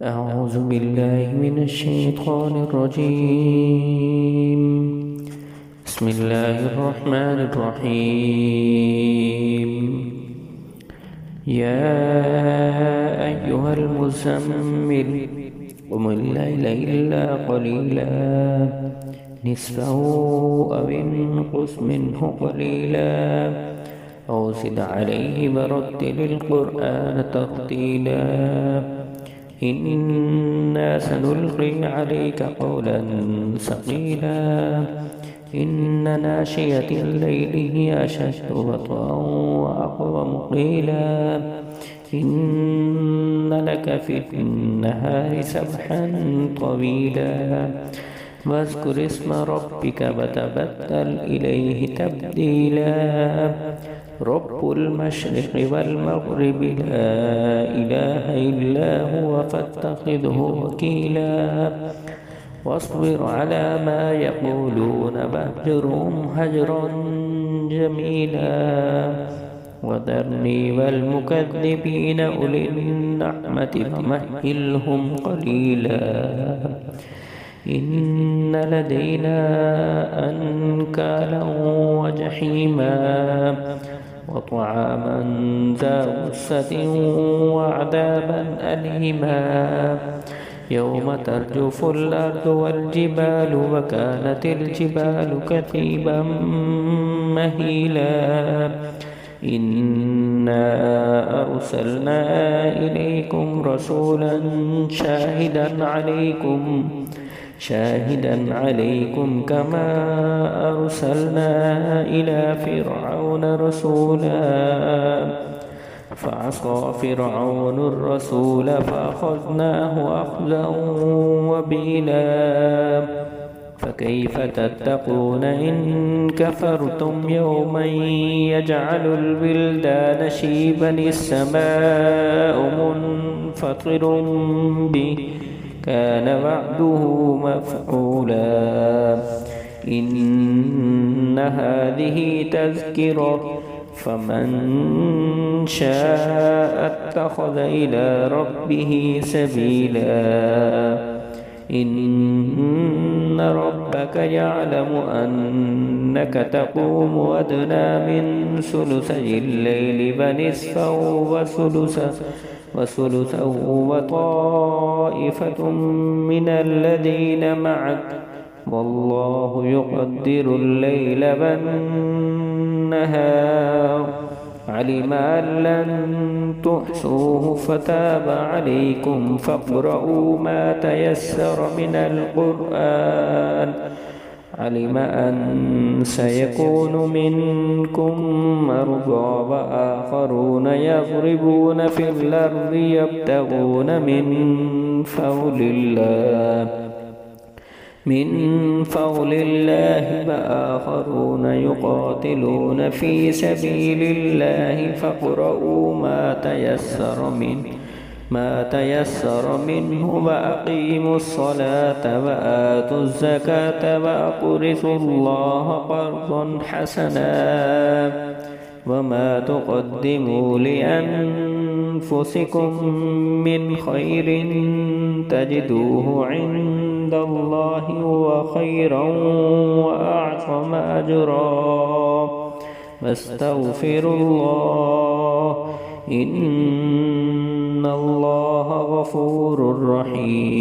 أعوذ بالله من الشيطان الرجيم. بسم الله الرحمن الرحيم. يا أيها المزمل قم الليل إلا قليلا نصفه أو انقص منه قليلا أو زد عليه ورتل القرآن ترتيلا إنا سنلقي عليك قولا ثقيلا إن ناشئة الليل هي أشد وطئا وأقوم قيلا إن لك في النهار سبحا طويلا واذكر اسم ربك وتبتل إليه تبديلا رب المشرق والمغرب لا إله إلا هو فاتخذه وكيلا واصبر على ما يقولون واهجرهم هجرا جميلا وذرني والمكذبين أولي النعمة فمهلهم قليلا إن لدينا أنكالا وجحيما وطعاما ذا غصة وعذابا أليما يوم ترجف الأرض والجبال وكانت الجبال كثيبا مهيلا إنا أرسلنا إليكم رسولا شاهدا عليكم كما أرسلنا إلى فرعون رسولا فعصى فرعون الرسول فأخذناه أخذا وبيلا فكيف تتقون إن كفرتم يوما يجعل الولدان شيبا السماء منفطر به كان وعده مفعولا إن هذه تذكرة فمن شاء اتخذ إلى ربه سبيلا إن ربك يعلم أنك تقوم أدنى من ثلثي الليل ونصفه وثلثه وطائفة من الذين معك والله يقدر الليل والنهار علم أن لن تحصوه فتاب عليكم فاقرؤوا ما تيسر من القرآن علم أن سيكون منكم مرضى وآخرون يضربون في الأرض يبتغون من فضل الله وآخرون يقاتلون في سبيل الله فاقرؤوا ما تيسر منه وأقيموا الصلاة وآتوا الزكاة وأقرضوا الله قرضا حسنا وما تقدموا لأنفسكم من خير تجدوه عند الله هو خيرا وأعظم أجرا واستغفروا الله إن الله غفور رحيم.